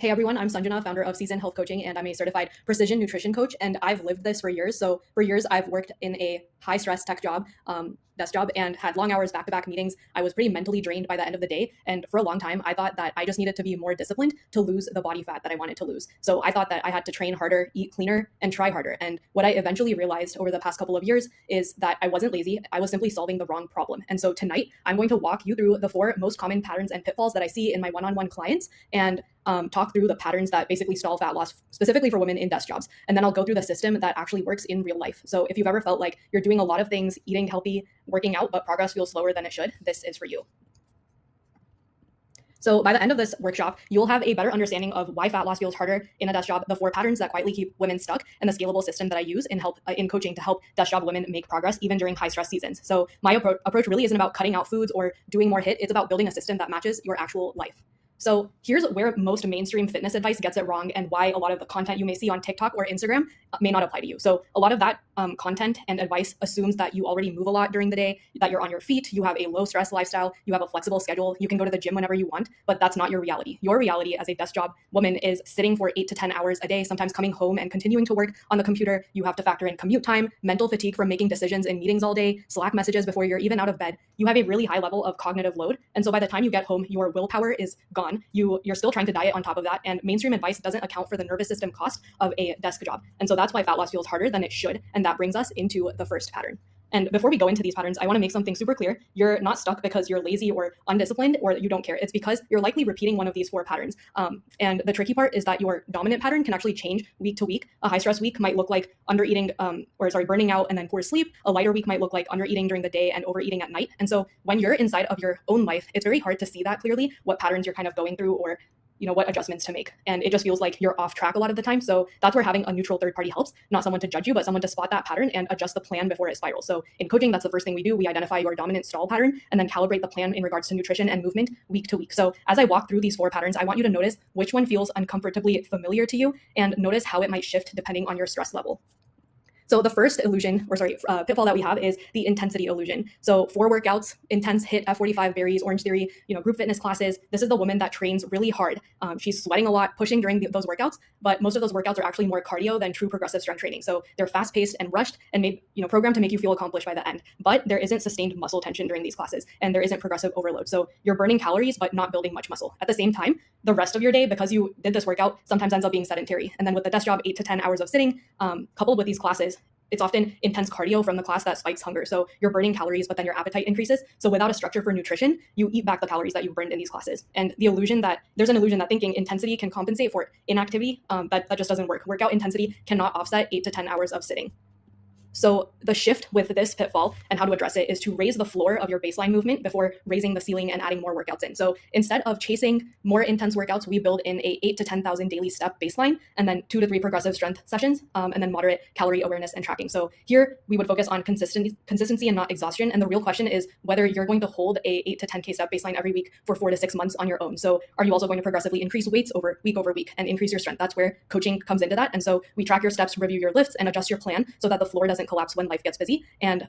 Hey everyone, I'm Sanjana, founder of Season Health Coaching, and I'm a certified precision nutrition coach. And I've lived this for years. So for years, I've worked in a high stress tech job, desk job, and had long hours, back to back meetings. I was pretty mentally drained by the end of the day. And for a long time, I thought that I just needed to be more disciplined to lose the body fat that I wanted to lose. So I thought that I had to train harder, eat cleaner, and try harder. And what I eventually realized over the past couple of years is that I wasn't lazy. I was simply solving the wrong problem. And so tonight, I'm going to walk you through the 4 most common patterns and pitfalls that I see in my one-on-one clients, and talk through the patterns that basically stall fat loss specifically for women in desk jobs. And then I'll go through the system that actually works in real life. So if you've ever felt like you're doing a lot of things, eating healthy, working out, but progress feels slower than it should, this is for you. So by the end of this workshop, you'll have a better understanding of why fat loss feels harder in a desk job, the 4 patterns that quietly keep women stuck, and the scalable system that I use in coaching to help desk job women make progress even during high stress seasons. So my approach really isn't about cutting out foods or doing more HIIT. It's about building a system that matches your actual life. So here's where most mainstream fitness advice gets it wrong, and why a lot of the content you may see on TikTok or Instagram may not apply to you. So a lot of that content and advice assumes that you already move a lot during the day, that you're on your feet, you have a low stress lifestyle, you have a flexible schedule, you can go to the gym whenever you want, but that's not your reality. Your reality as a desk job woman is sitting for 8 to 10 hours a day, sometimes coming home and continuing to work on the computer. You have to factor in commute time, mental fatigue from making decisions in meetings all day, Slack messages before you're even out of bed. You have a really high level of cognitive load. And so by the time you get home, your willpower is gone. You're still trying to diet on top of that. And mainstream advice doesn't account for the nervous system cost of a desk job. And so that's why fat loss feels harder than it should. And that brings us into the first pattern. And before we go into these patterns, I want to make something super clear. You're not stuck because you're lazy or undisciplined or you don't care. It's because you're likely repeating one of these 4 patterns. And the tricky part is that your dominant pattern can actually change week to week. A high stress week might look like burning out and then poor sleep. A lighter week might look like undereating during the day and overeating at night. And so when you're inside of your own life, it's very hard to see that clearly, what patterns you're kind of going through, or what adjustments to make. And it just feels like you're off track a lot of the time. So that's where having a neutral third party helps, not someone to judge you, but someone to spot that pattern and adjust the plan before it spirals. So in coaching, that's the first thing we do. We identify your dominant stall pattern and then calibrate the plan in regards to nutrition and movement week to week. So as I walk through these 4 patterns, I want you to notice which one feels uncomfortably familiar to you and notice how it might shift depending on your stress level. So the first pitfall that we have is the intensity illusion. So 4 workouts, intense HIIT, F45, berries, Orange Theory, group fitness classes. This is the woman that trains really hard. She's sweating a lot, pushing during those workouts, but most of those workouts are actually more cardio than true progressive strength training. So they're fast paced and rushed and made, programmed to make you feel accomplished by the end. But there isn't sustained muscle tension during these classes, and there isn't progressive overload. So you're burning calories, but not building much muscle. At the same time, the rest of your day, because you did this workout, sometimes ends up being sedentary. And then with the desk job, 8 to 10 hours of sitting, coupled with these classes, it's often intense cardio from the class that spikes hunger. So you're burning calories, but then your appetite increases. So without a structure for nutrition, you eat back the calories that you've burned in these classes. And there's an illusion that thinking intensity can compensate for inactivity, that just doesn't work. Workout intensity cannot offset 8 to 10 hours of sitting. So the shift with this pitfall and how to address it is to raise the floor of your baseline movement before raising the ceiling and adding more workouts in. So instead of chasing more intense workouts, we build in a 8 to 10,000 daily step baseline, and then 2 to 3 progressive strength sessions, and then moderate calorie awareness and tracking. So here we would focus on consistency and not exhaustion. And the real question is whether you're going to hold a 8 to 10K step baseline every week for 4 to 6 months on your own. So are you also going to progressively increase weights over week and increase your strength? That's where coaching comes into that. And so we track your steps, review your lifts, and adjust your plan so that the floor doesn't collapse when life gets busy. And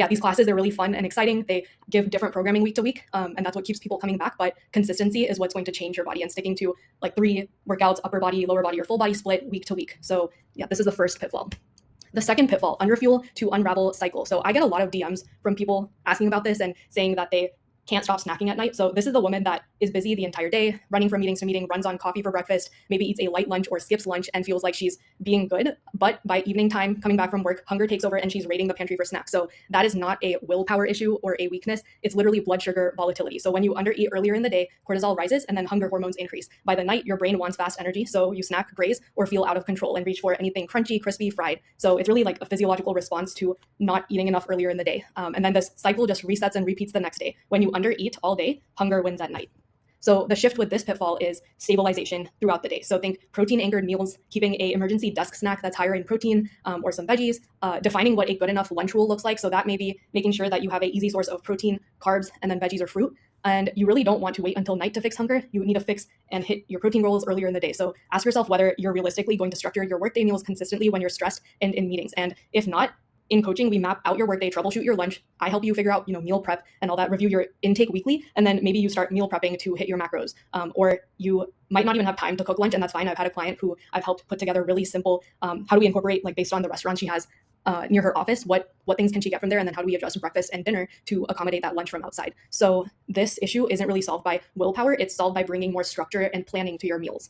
these classes, they're really fun and exciting. They give different programming week to week, and that's what keeps people coming back. But consistency is what's going to change your body, and sticking to like 3 workouts, upper body, lower body, or full body split week to week. So this is the first pitfall. The second pitfall, underfuel to unravel cycle. So I get a lot of DMs from people asking about this and saying that they can't stop snacking at night. So this is the woman that is busy the entire day, running from meetings to meeting, runs on coffee for breakfast, maybe eats a light lunch or skips lunch and feels like she's being good. But by evening time, coming back from work, hunger takes over and she's raiding the pantry for snacks. So that is not a willpower issue or a weakness. It's literally blood sugar volatility. So when you undereat earlier in the day, cortisol rises and then hunger hormones increase. By the night, your brain wants fast energy. So you snack, graze, or feel out of control and reach for anything crunchy, crispy, fried. So it's really like a physiological response to not eating enough earlier in the day. And then this cycle just resets and repeats the next day. When you undereat all day, hunger wins at night. So the shift with this pitfall is stabilization throughout the day. So think protein anchored meals, keeping a emergency desk snack that's higher in protein, or some veggies, defining what a good enough lunch rule looks like. So that may be making sure that you have an easy source of protein, carbs, and then veggies or fruit. And you really don't want to wait until night to fix hunger. You need to fix and hit your protein goals earlier in the day. So ask yourself whether you're realistically going to structure your workday meals consistently when you're stressed and in meetings. And if not, in coaching, we map out your workday, troubleshoot your lunch. I help you figure out, meal prep and all that, review your intake weekly, and then maybe you start meal prepping to hit your macros. Or you might not even have time to cook lunch, and that's fine. I've had a client who I've helped put together really simple, how do we incorporate, like based on the restaurant she has near her office, what things can she get from there, and then how do we adjust breakfast and dinner to accommodate that lunch from outside. So this issue isn't really solved by willpower, it's solved by bringing more structure and planning to your meals.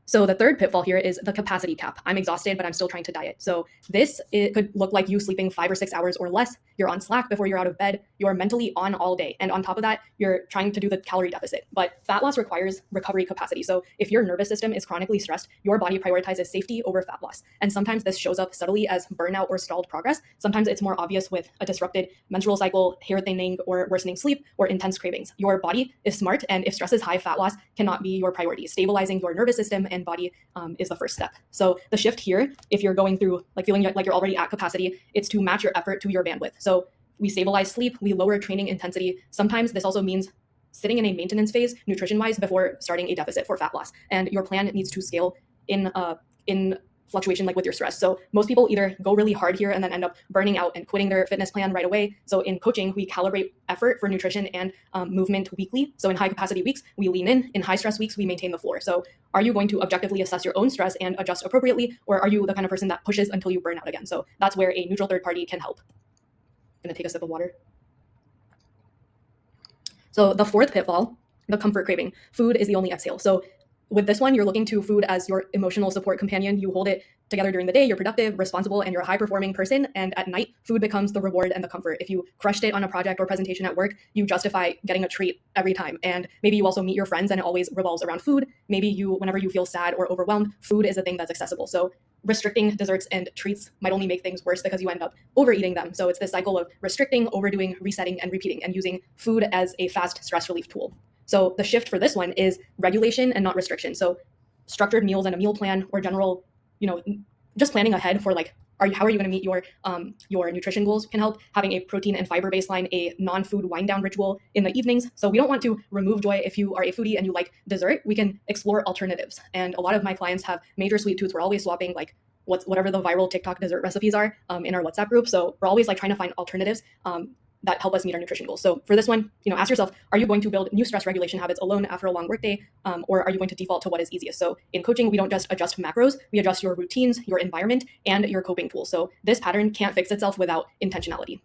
So the third pitfall here is the capacity cap. I'm exhausted, but I'm still trying to diet. So it could look like you sleeping 5 or 6 hours or less. You're on Slack before you're out of bed. You're mentally on all day. And on top of that, you're trying to do the calorie deficit. But fat loss requires recovery capacity. So if your nervous system is chronically stressed, your body prioritizes safety over fat loss. And sometimes this shows up subtly as burnout or stalled progress. Sometimes it's more obvious with a disrupted menstrual cycle, hair thinning, or worsening sleep, or intense cravings. Your body is smart, and if stress is high, fat loss cannot be your priority. Stabilizing your nervous system and body is the first step. So the shift here, if you're going through like feeling like you're already at capacity, it's to match your effort to your bandwidth. So we stabilize sleep, we lower training intensity. Sometimes this also means sitting in a maintenance phase, nutrition-wise, before starting a deficit for fat loss. And your plan needs to scale in fluctuation like with your stress. So most people either go really hard here and then end up burning out and quitting their fitness plan right away. So in coaching, we calibrate effort for nutrition and movement weekly. So in high capacity weeks, we lean in. In high stress weeks, we maintain the floor. So are you going to objectively assess your own stress and adjust appropriately? Or are you the kind of person that pushes until you burn out again? So that's where a neutral third party can help. I'm gonna take a sip of water. So the fourth pitfall, the comfort craving. Food is the only exhale. So with this one, you're looking to food as your emotional support companion. You hold it together during the day, you're productive, responsible, and you're a high-performing person. And at night, food becomes the reward and the comfort. If you crushed it on a project or presentation at work, you justify getting a treat every time. And maybe you also meet your friends and it always revolves around food. Maybe whenever you feel sad or overwhelmed, food is a thing that's accessible. So restricting desserts and treats might only make things worse because you end up overeating them. So it's this cycle of restricting, overdoing, resetting, and repeating, and using food as a fast stress relief tool. So the shift for this one is regulation and not restriction. So structured meals and a meal plan, or general, just planning ahead for like, how are you going to meet your nutrition goals can help. Having a protein and fiber baseline, a non-food wind down ritual in the evenings. So we don't want to remove joy. If you are a foodie and you like dessert, we can explore alternatives. And a lot of my clients have major sweet tooths. We're always swapping like whatever the viral TikTok dessert recipes are in our WhatsApp group. So we're always like trying to find alternatives that help us meet our nutrition goals. So for this one, ask yourself, are you going to build new stress regulation habits alone after a long workday, or are you going to default to what is easiest? So in coaching, we don't just adjust macros, we adjust your routines, your environment, and your coping tools. So this pattern can't fix itself without intentionality.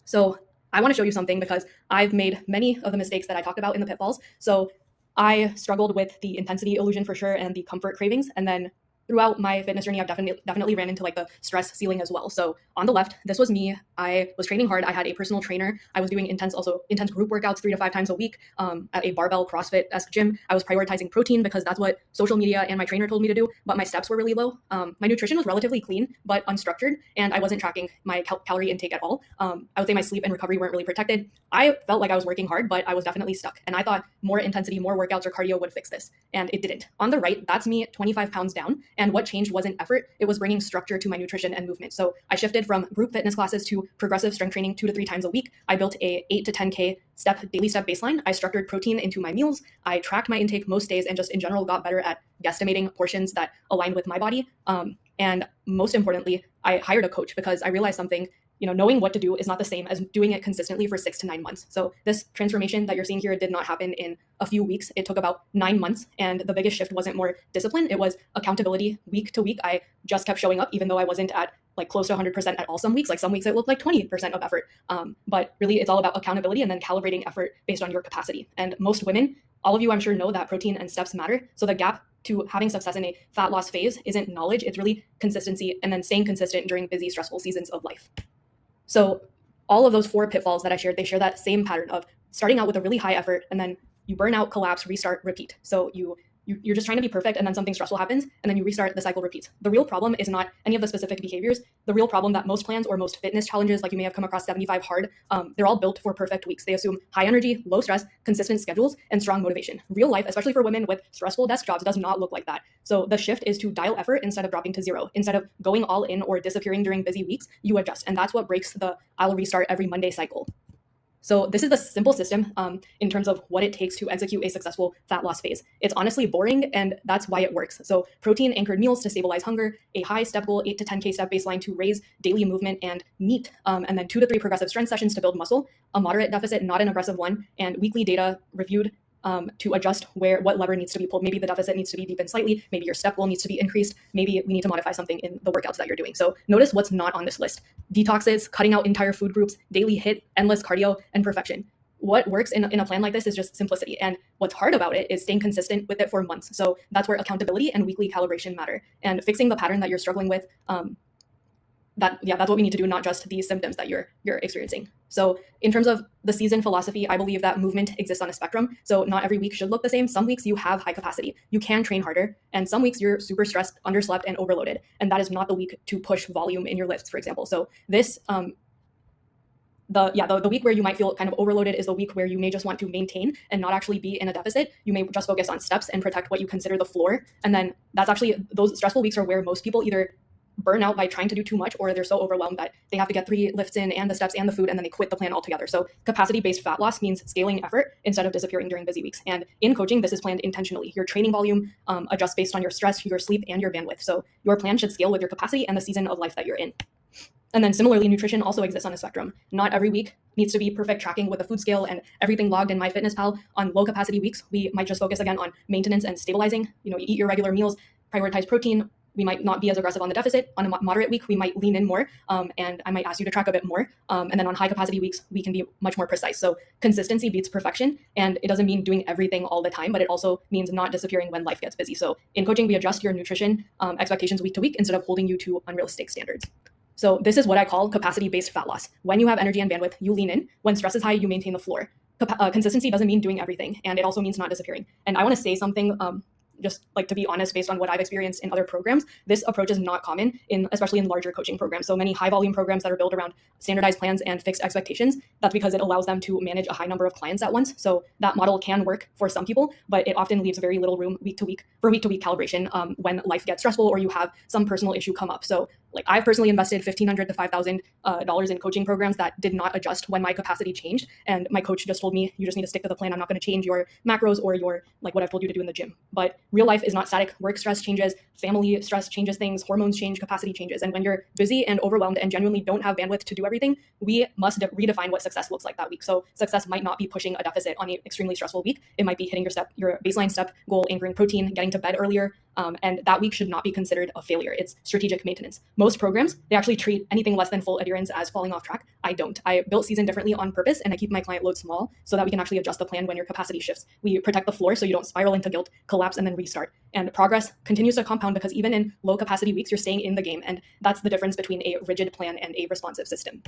So I want to show you something because I've made many of the mistakes that I talked about in the pitfalls. So I struggled with the intensity illusion for sure and the comfort cravings. And then throughout my fitness journey, I've definitely ran into like the stress ceiling as well. So on the left, this was me. I was training hard. I had a personal trainer. I was doing intense group workouts 3 to 5 times a week at a barbell CrossFit-esque gym. I was prioritizing protein because that's what social media and my trainer told me to do, but my steps were really low. My nutrition was relatively clean, but unstructured, and I wasn't tracking my calorie intake at all. I would say my sleep and recovery weren't really protected. I felt like I was working hard, but I was definitely stuck. And I thought more intensity, more workouts or cardio would fix this. And it didn't. On the right, that's me 25 pounds down. And what changed wasn't effort, it was bringing structure to my nutrition and movement. So I shifted from group fitness classes to progressive strength training 2 to 3 times a week. I built a 8 to 10K daily step baseline. I structured protein into my meals. I tracked my intake most days and just in general got better at guesstimating portions that aligned with my body. And most importantly, I hired a coach because I realized something. Knowing what to do is not the same as doing it consistently for 6 to 9 months. So this transformation that you're seeing here did not happen in a few weeks. It took about 9 months. And the biggest shift wasn't more discipline. It was accountability week to week. I just kept showing up, even though I wasn't at like close to 100% at all some weeks. Like some weeks it looked like 20% of effort. But really it's all about accountability and then calibrating effort based on your capacity. And most women, all of you I'm sure know that protein and steps matter. So the gap to having success in a fat loss phase isn't knowledge. It's really consistency and then staying consistent during busy, stressful seasons of life. So all of those 4 pitfalls that I shared, they share that same pattern of starting out with a really high effort and then you burn out, collapse, restart, repeat. So you're just trying to be perfect and then something stressful happens and then you restart, the cycle repeats. The real problem is not any of the specific behaviors. The real problem that most plans or most fitness challenges, like you may have come across 75 hard, they're all built for perfect weeks. They assume high energy, low stress, consistent schedules, and strong motivation. Real life, especially for women with stressful desk jobs, does not look like that. So the shift is to dial effort instead of dropping to 0. Instead of going all in or disappearing during busy weeks, you adjust. And that's what breaks the I'll restart every Monday cycle. So this is the simple system in terms of what it takes to execute a successful fat loss phase. It's honestly boring, and that's why it works. So protein anchored meals to stabilize hunger, a high step goal, 8 to 10K step baseline to raise daily movement and NEAT, and then 2 to 3 progressive strength sessions to build muscle, a moderate deficit, not an aggressive one, and weekly data reviewed to adjust what lever needs to be pulled. Maybe the deficit needs to be deepened slightly. Maybe your step goal needs to be increased. Maybe we need to modify something in the workouts that you're doing. So notice what's not on this list: detoxes, cutting out entire food groups, daily HIIT, endless cardio, and perfection. What works in a plan like this is just simplicity. And what's hard about it is staying consistent with it for months. So that's where accountability and weekly calibration matter. And fixing the pattern that you're struggling with, that's what we need to do, not just these symptoms that you're experiencing. So in terms of the season philosophy, I believe that movement exists on a spectrum. So not every week should look the same. Some weeks you have high capacity, you can train harder, and some weeks you're super stressed, underslept, and overloaded. And that is not the week to push volume in your lifts, for example. So this the week where you might feel kind of overloaded is the week where you may just want to maintain and not actually be in a deficit. You may just focus on steps and protect what you consider the floor. And then that's actually, those stressful weeks are where most people either burn out by trying to do too much, or they're so overwhelmed that they have to get 3 lifts in and the steps and the food, and then they quit the plan altogether. So capacity-based fat loss means scaling effort instead of disappearing during busy weeks. And in coaching, this is planned intentionally. Your training volume adjusts based on your stress, your sleep, and your bandwidth. So your plan should scale with your capacity and the season of life that you're in. And then similarly, nutrition also exists on a spectrum. Not every week needs to be perfect tracking with a food scale and everything logged in MyFitnessPal. On low capacity weeks, we might just focus again on maintenance and stabilizing. You eat your regular meals, prioritize protein. We might not be as aggressive on the deficit. On a moderate week, we might lean in more, and I might ask you to track a bit more. And then on high capacity weeks, we can be much more precise. So consistency beats perfection, and it doesn't mean doing everything all the time, but it also means not disappearing when life gets busy. So in coaching, we adjust your nutrition expectations week to week instead of holding you to unrealistic standards. So this is what I call capacity-based fat loss. When you have energy and bandwidth, you lean in. When stress is high, you maintain the floor. Consistency doesn't mean doing everything, and it also means not disappearing. And I want to say something, just like to be honest, based on what I've experienced in other programs, this approach is not common, especially in larger coaching programs. So many high volume programs that are built around standardized plans and fixed expectations, that's because it allows them to manage a high number of clients at once. So that model can work for some people, but it often leaves very little room week to week calibration when life gets stressful or you have some personal issue come up. So like I've personally invested $1,500 to $5,000 in coaching programs that did not adjust when my capacity changed. And my coach just told me, you just need to stick to the plan. I'm not going to change your macros or your, like what I've told you to do in the gym. But real life is not static. Work stress changes, family stress changes things, hormones change, capacity changes. And when you're busy and overwhelmed and genuinely don't have bandwidth to do everything, we must redefine what success looks like that week. So success might not be pushing a deficit on an extremely stressful week. It might be hitting your baseline step goal, anchoring protein, getting to bed earlier. And that week should not be considered a failure. It's strategic maintenance. Most programs, they actually treat anything less than full adherence as falling off track. I don't. I built season differently on purpose, and I keep my client load small so that we can actually adjust the plan when your capacity shifts. We protect the floor so you don't spiral into guilt, collapse, and then restart. And progress continues to compound because even in low capacity weeks, you're staying in the game. And that's the difference between a rigid plan and a responsive system.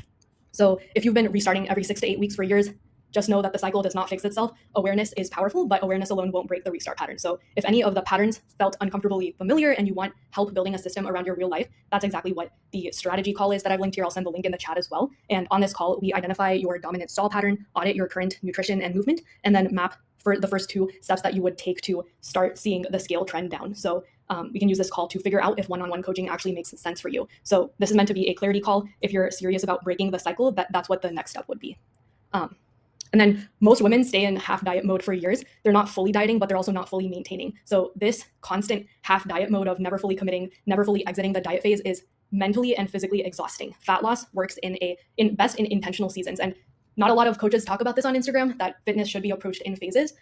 So if you've been restarting every 6 to 8 weeks for years, just know that the cycle does not fix itself. Awareness is powerful, but awareness alone won't break the restart pattern. So if any of the patterns felt uncomfortably familiar and you want help building a system around your real life, that's exactly what the strategy call is that I've linked here. I'll send the link in the chat as well. And on this call, we identify your dominant stall pattern, audit your current nutrition and movement, and then map for the first 2 steps that you would take to start seeing the scale trend down. So we can use this call to figure out if one-on-one coaching actually makes sense for you. So this is meant to be a clarity call. If you're serious about breaking the cycle, that's what the next step would be. And then most women stay in half diet mode for years. They're not fully dieting, but they're also not fully maintaining. So this constant half diet mode of never fully committing, never fully exiting the diet phase is mentally and physically exhausting. Fat loss works best in intentional seasons. And not a lot of coaches talk about this on Instagram, that fitness should be approached in phases,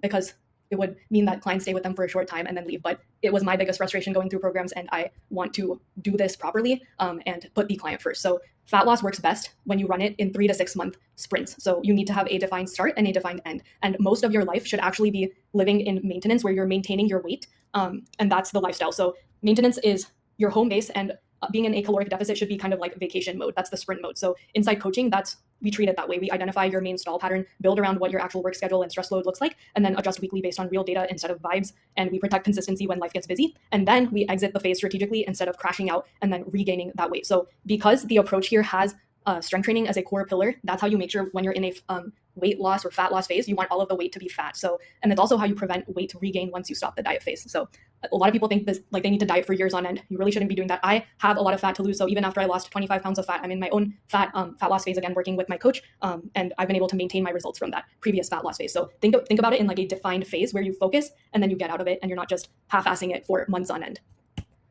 because it would mean that clients stay with them for a short time and then leave. But it was my biggest frustration going through programs, and I want to do this properly and put the client first. So fat loss works best when you run it in 3 to 6 month sprints. So you need to have a defined start and a defined end. And most of your life should actually be living in maintenance where you're maintaining your weight. And that's the lifestyle. So maintenance is your home base, and being in a caloric deficit should be kind of like vacation mode. That's the sprint mode. So inside coaching, we treat it that way. We identify your main stall pattern, build around what your actual work schedule and stress load looks like, and then adjust weekly based on real data instead of vibes. And we protect consistency when life gets busy. And then we exit the phase strategically instead of crashing out and then regaining that weight. So because the approach here has strength training as a core pillar, that's how you make sure when you're in a weight loss or fat loss phase, you want all of the weight to be fat. So, and it's also how you prevent weight regain once you stop the diet phase. So A lot of people think this, like, they need to diet for years on end. You really shouldn't be doing that. I have a lot of fat to lose, so even after I lost 25 pounds of fat, I'm in my own fat loss phase again, working with my coach, and I've been able to maintain my results from that previous fat loss phase. So think about it in like a defined phase where you focus and then you get out of it, and you're not just half-assing it for months on end.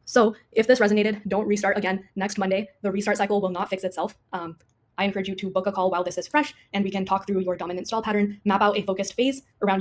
So if this resonated, don't restart again next Monday. The restart cycle will not fix itself. I encourage you to book a call while this is fresh, and we can talk through your dominant stall pattern, map out a focused phase around